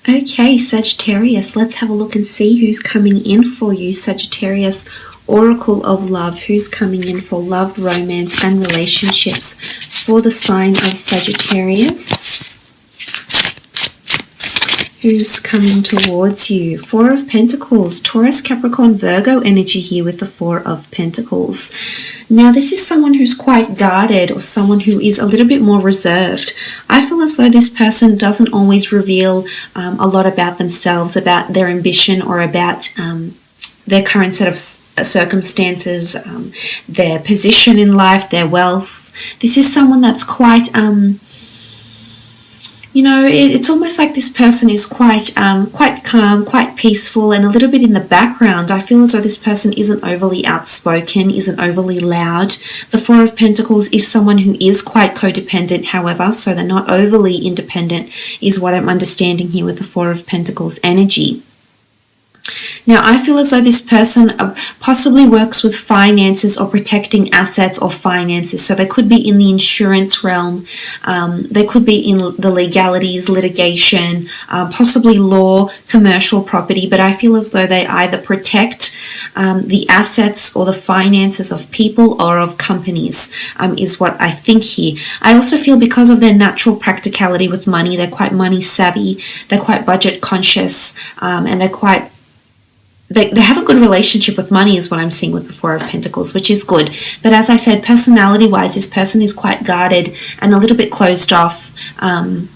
Okay, Sagittarius, let's have a look and see who's coming in for you. Sagittarius, Oracle of Love, who's coming in for love, romance, and relationships for the sign of Sagittarius. Who's coming towards you? Four of Pentacles, Taurus, Capricorn, Virgo energy here with the Four of Pentacles. Now, this is someone who's quite guarded or someone who is a little bit more reserved. I feel as though this person doesn't always reveal a lot about themselves, about their ambition, or about their current set of circumstances, their position in life, their wealth. This is someone that's quite... it's almost like this person is quite calm, quite peaceful, and a little bit in the background. I feel as though this person isn't overly outspoken, isn't overly loud. The Four of Pentacles is someone who is quite codependent, however, so they're not overly independent, is what I'm understanding here with the Four of Pentacles energy. Now, I feel as though this person possibly works with finances or protecting assets or finances. So they could be in the insurance realm. They could be in the legalities, litigation, possibly law, commercial property. But I feel as though they either protect the assets or the finances of people or of companies, is what I think here. I also feel because of their natural practicality with money, they're quite money savvy, they're quite budget conscious, and they're quite... They have a good relationship with money is what I'm seeing with the Four of Pentacles, which is good. But as I said, personality-wise, this person is quite guarded and a little bit closed off. They're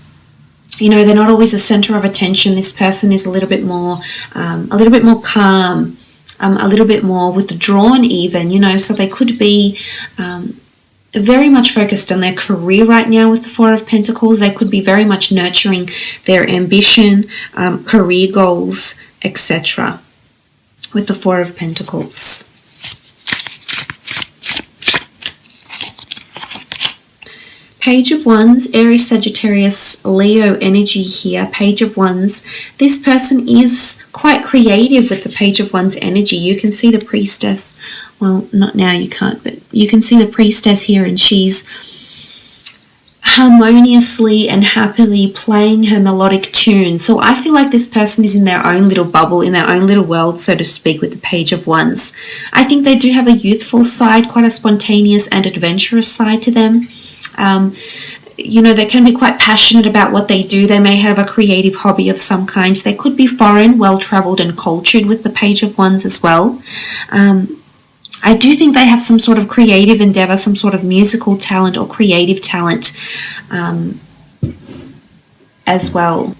not always the center of attention. This person is a little bit more calm, a little bit more withdrawn even, so they could be very much focused on their career right now with the Four of Pentacles. They could be very much nurturing their ambition, career goals, etc. with the Four of Pentacles. Page of Wands, Aries, Sagittarius, Leo energy here. Page of Wands. This person is quite creative with the Page of Wands energy. You can see the Priestess. Well, not now, you can't, but you can see the Priestess here, and she's harmoniously and happily playing her melodic tune. So I feel like this person is in their own little bubble, in their own little world, so to speak, with the Page of Wands. I think they do have a youthful side, quite a spontaneous and adventurous side to them. They can be quite passionate about what they do. They may have a creative hobby of some kind. They could be foreign, well-traveled and cultured with the Page of Wands as well. I do think they have some sort of creative endeavor, some sort of musical talent or creative talent as well.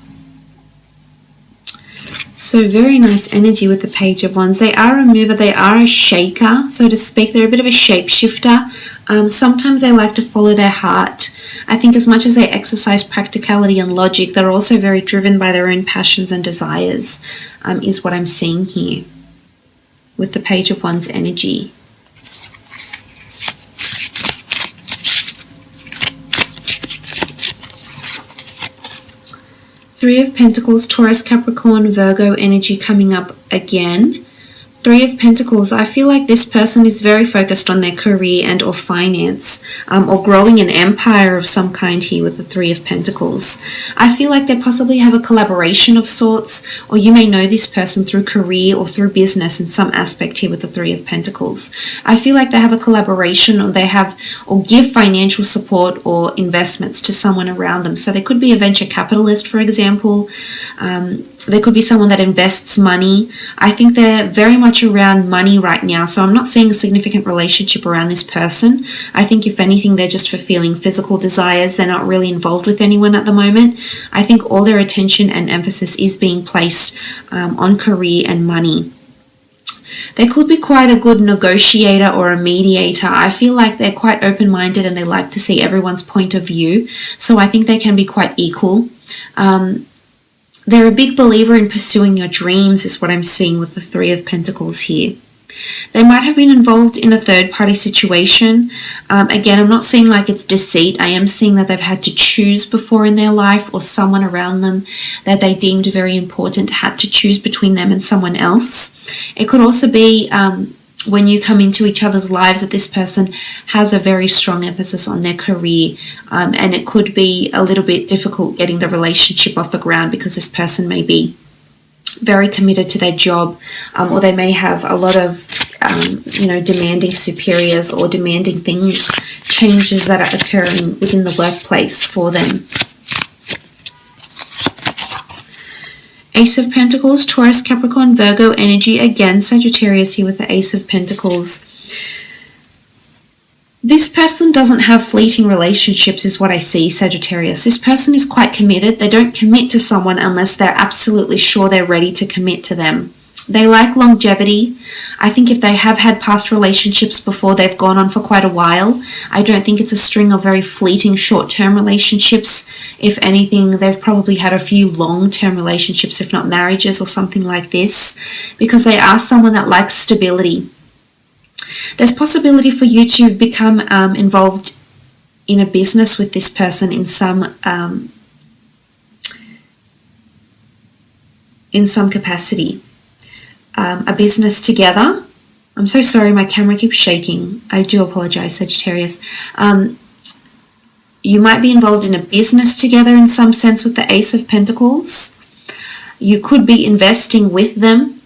So very nice energy with the Page of Wands. They are a mover, they are a shaker, so to speak. They're a bit of a shapeshifter. Sometimes they like to follow their heart. I think as much as they exercise practicality and logic, they're also very driven by their own passions and desires, is what I'm seeing here with the Page of Wands energy. Three of Pentacles, Taurus, Capricorn, Virgo energy coming up again. Three of Pentacles, I feel like this person is very focused on their career and or finance, or growing an empire of some kind here with the Three of Pentacles. I feel like they possibly have a collaboration of sorts, or you may know this person through career or through business in some aspect here with the Three of Pentacles. I feel like they have a collaboration, or they have or give financial support or investments to someone around them. So they could be a venture capitalist, for example. There could be someone that invests money. I think they're very much around money right now, so I'm not seeing a significant relationship around this person. I think if anything, they're just fulfilling physical desires. They're not really involved with anyone at the moment. I think all their attention and emphasis is being placed on career and money. They could be quite a good negotiator or a mediator. I feel like they're quite open-minded and they like to see everyone's point of view, so I think they can be quite equal. They're a big believer in pursuing your dreams, is what I'm seeing with the Three of Pentacles here. They might have been involved in a third-party situation. Again, I'm not seeing like it's deceit. I am seeing that they've had to choose before in their life, or someone around them that they deemed very important had to choose between them and someone else. It could also be when you come into each other's lives, that this person has a very strong emphasis on their career, and it could be a little bit difficult getting the relationship off the ground because this person may be very committed to their job, or they may have a lot of demanding superiors or demanding things, changes that are occurring within the workplace for them. Ace of Pentacles, Taurus, Capricorn, Virgo energy. Again, Sagittarius here with the Ace of Pentacles. This person doesn't have fleeting relationships is what I see, Sagittarius. This person is quite committed. They don't commit to someone unless they're absolutely sure they're ready to commit to them. They like longevity. I think if they have had past relationships before, they've gone on for quite a while. I don't think it's a string of very fleeting short-term relationships. If anything, they've probably had a few long-term relationships, if not marriages or something like this, because they are someone that likes stability. There's possibility for you to become involved in a business with this person in some capacity. A business together. I'm so sorry, my camera keeps shaking. I do apologize, Sagittarius. You might be involved in a business together in some sense with the Ace of Pentacles. You could be investing with them,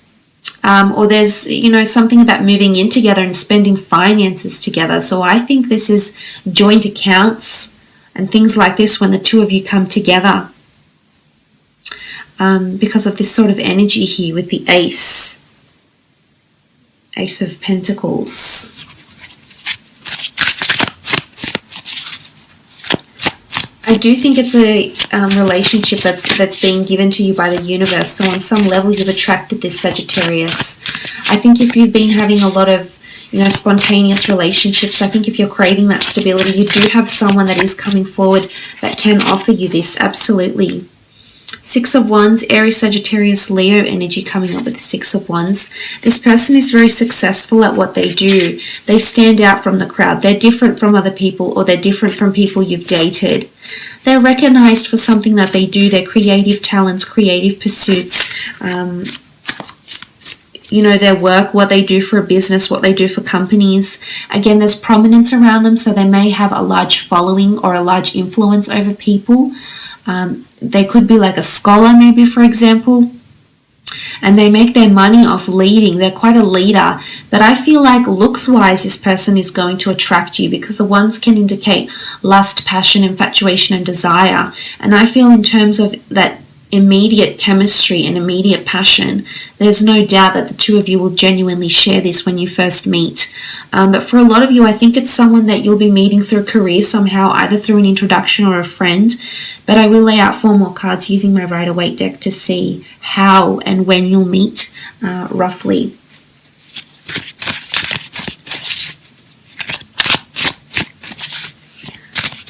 or there's something about moving in together and spending finances together. So I think this is joint accounts and things like this when the two of you come together, because of this sort of energy here with the Ace of Pentacles. I do think it's a relationship that's being given to you by the universe. So on some level, you've attracted this, Sagittarius. I think if you've been having a lot of spontaneous relationships, I think if you're craving that stability, you do have someone that is coming forward that can offer you this, absolutely. Six of Wands, Aries, Sagittarius, Leo energy coming up with the Six of Wands. This person is very successful at what they do. They stand out from the crowd. They're different from other people, or they're different from people you've dated. They're recognized for something that they do, their creative talents, creative pursuits, their work, what they do for a business, what they do for companies. Again, there's prominence around them, so they may have a large following or a large influence over people. They could be like a scholar, maybe, for example, and they make their money off leading. They're quite a leader, but I feel like looks-wise, this person is going to attract you, because the ones can indicate lust, passion, infatuation, and desire. And I feel in terms of that immediate chemistry and immediate passion, there's no doubt that the two of you will genuinely share this when you first meet. But for a lot of you, I think it's someone that you'll be meeting through a career somehow, either through an introduction or a friend. But I will lay out 4 more cards using my Rider-Waite deck to see how and when you'll meet roughly.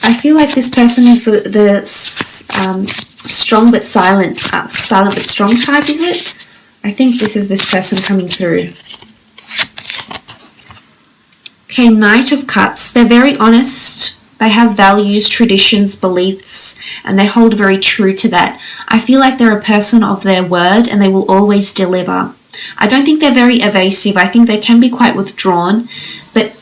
I feel like this person is the strong but silent but strong type, is it? I think this is this person coming through. Okay, Knight of Cups. They're very honest. They have values, traditions, beliefs, and they hold very true to that. I feel like they're a person of their word, and they will always deliver. I don't think they're very evasive. I think they can be quite withdrawn, but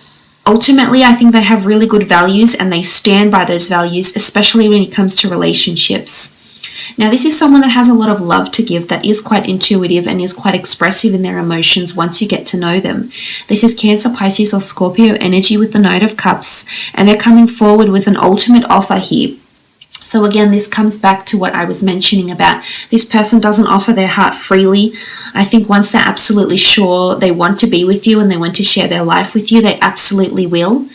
ultimately, I think they have really good values, and they stand by those values, especially when it comes to relationships. Now, this is someone that has a lot of love to give, that is quite intuitive and is quite expressive in their emotions once you get to know them. This is Cancer, Pisces, or Scorpio energy with the Knight of Cups, and they're coming forward with an ultimate offer here. So again, this comes back to what I was mentioning about this person doesn't offer their heart freely. I think once they're absolutely sure they want to be with you and they want to share their life with you, they absolutely will.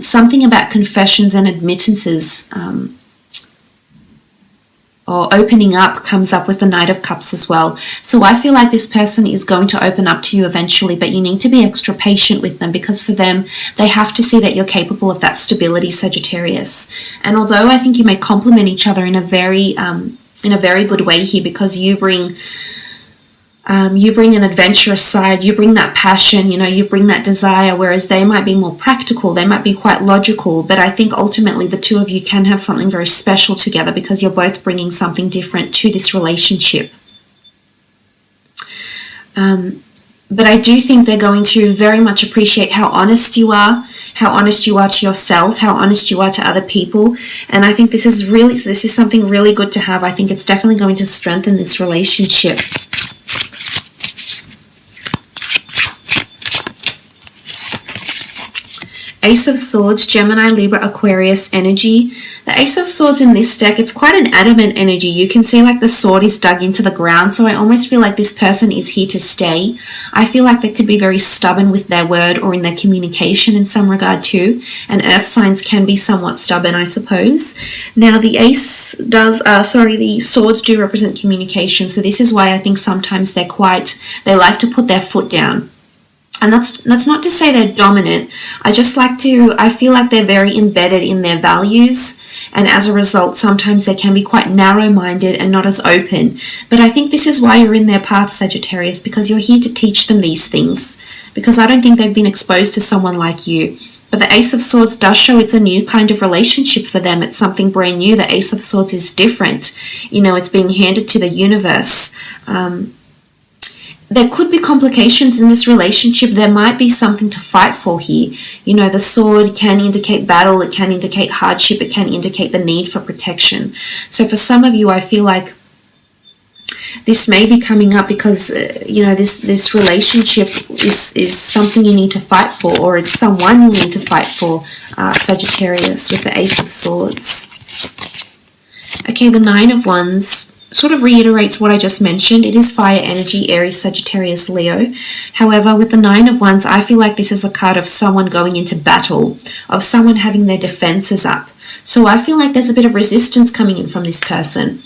Something about confessions and admittances or opening up comes up with the Knight of Cups as well. So I feel like this person is going to open up to you eventually, but you need to be extra patient with them, because for them, they have to see that you're capable of that stability, Sagittarius. And although I think you may complement each other in a very good way here, because you bring an adventurous side, you bring that passion, you bring that desire, whereas they might be more practical, they might be quite logical, but I think ultimately the two of you can have something very special together, because you're both bringing something different to this relationship. But I do think they're going to very much appreciate how honest you are to yourself, how honest you are to other people. And I think this is something really good to have. I think it's definitely going to strengthen this relationship. Ace of Swords, Gemini, Libra, Aquarius energy. The Ace of Swords in this deck, it's quite an adamant energy. You can see like the sword is dug into the ground, so I almost feel like this person is here to stay. I feel like they could be very stubborn with their word or in their communication in some regard too, and earth signs can be somewhat stubborn, I suppose. Now the the swords do represent communication, so this is why I think sometimes they like to put their foot down. And that's not to say they're dominant. I feel like they're very embedded in their values. And as a result, sometimes they can be quite narrow-minded and not as open. But I think this is why you're in their path, Sagittarius, because you're here to teach them these things. Because I don't think they've been exposed to someone like you. But the Ace of Swords does show it's a new kind of relationship for them. It's something brand new. The Ace of Swords is different. It's being handed to the universe. There could be complications in this relationship. There might be something to fight for here. The sword can indicate battle, it can indicate hardship, it can indicate the need for protection. So for some of you, I feel like this may be coming up because, this relationship is something you need to fight for, or it's someone you need to fight for, Sagittarius, with the Ace of Swords. Okay, the Nine of Wands sort of reiterates what I just mentioned. It is fire energy, Aries, Sagittarius, Leo. However, with the Nine of Wands, I feel like this is a card of someone going into battle, of someone having their defenses up. So I feel like there's a bit of resistance coming in from this person.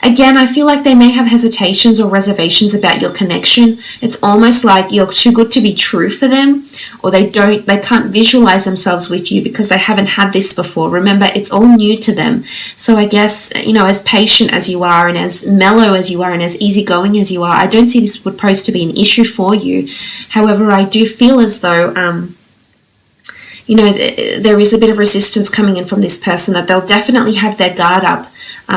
Again, I feel like they may have hesitations or reservations about your connection. It's almost like you're too good to be true for them, or they can't visualize themselves with you because they haven't had this before. Remember, it's all new to them. So I guess, as patient as you are and as mellow as you are and as easygoing as you are, I don't see this would pose to be an issue for you. However, I do feel as though, there is a bit of resistance coming in from this person, that they'll definitely have their guard up.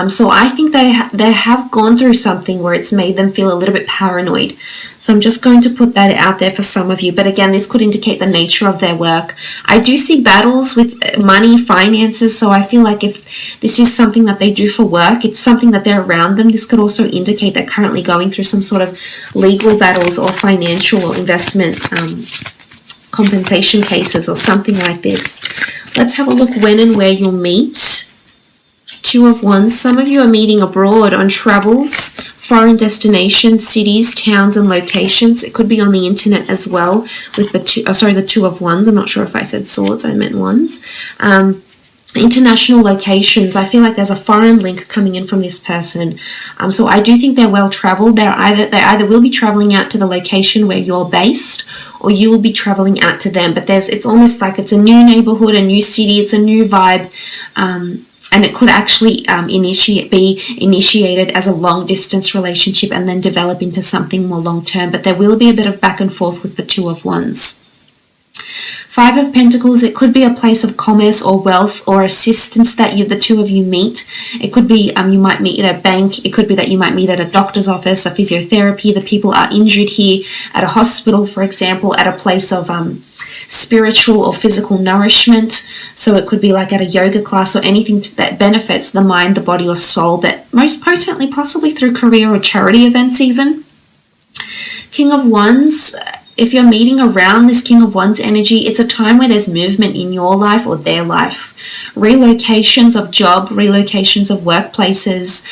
So I think they have gone through something where it's made them feel a little bit paranoid. So I'm just going to put that out there for some of you. But again, this could indicate the nature of their work. I do see battles with money, finances. So I feel like if this is something that they do for work, it's something that they're around them. This could also indicate they're currently going through some sort of legal battles or financial or investment compensation cases or something like this. Let's have a look when and where you'll meet. Two of Wands. Some of you are meeting abroad on travels, foreign destinations, cities, towns, and locations. It could be on the internet as well with the Two of Wands. I'm not sure if I said swords, I meant wands. International locations. I feel like there's a foreign link coming in from this person. So I do think they're well traveled. They either will be traveling out to the location where you're based, or you will be traveling out to them. But it's almost like it's a new neighborhood, a new city, it's a new vibe. And it could actually be initiated as a long-distance relationship and then develop into something more long-term. But there will be a bit of back and forth with the Two of Wands. Five of Pentacles, it could be a place of commerce or wealth or assistance that the two of you meet. It could be you might meet at a bank. It could be that you might meet at a doctor's office, a physiotherapy. The people are injured here, at a hospital, for example, at a place of spiritual or physical nourishment. So it could be like at a yoga class or anything that benefits the mind, the body, or soul, but most potently possibly through career or charity events even. King of Wands, if you're meeting around this King of Wands energy, it's a time where there's movement in your life or their life. Relocations of job, relocations of workplaces,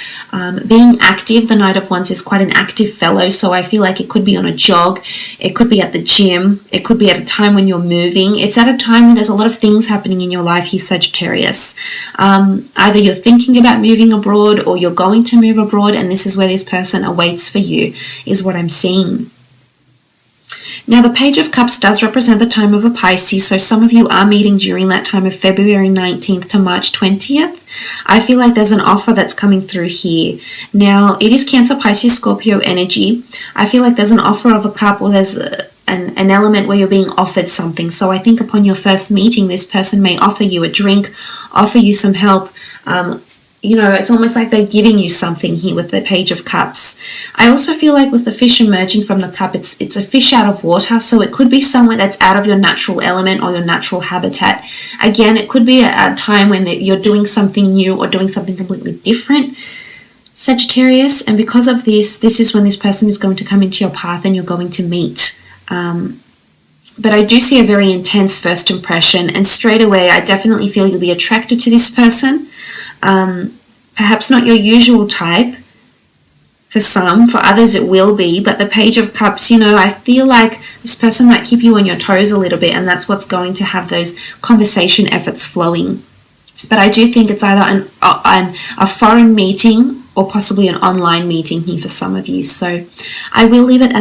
being active. The Knight of Wands is quite an active fellow, so I feel like it could be on a jog, it could be at the gym, it could be at a time when you're moving. It's at a time when there's a lot of things happening in your life here, Sagittarius. Either you're thinking about moving abroad or you're going to move abroad, and this is where this person awaits for you, is what I'm seeing. Now, the Page of Cups does represent the time of a Pisces, so some of you are meeting during that time of February 19th to March 20th. I feel like there's an offer that's coming through here. Now, it is Cancer, Pisces, Scorpio energy. I feel like there's an offer of a cup, or there's an element where you're being offered something. So I think upon your first meeting, this person may offer you a drink, offer you some help, you know, it's almost like they're giving you something here with the Page of Cups. I also feel like with the fish emerging from the cup, it's a fish out of water, so it could be somewhere that's out of your natural element or your natural habitat. Again, it could be a time when you're doing something new or doing something completely different, Sagittarius, and because of this is when this person is going to come into your path and you're going to meet. But I do see a very intense first impression, and straight away I definitely feel you'll be attracted to this person. Perhaps not your usual type for some, for others it will be, but the Page of Cups, you know, I feel like this person might keep you on your toes a little bit, and that's what's going to have those conversation efforts flowing. But I do think it's either a foreign meeting or possibly an online meeting here for some of you. So I will leave it at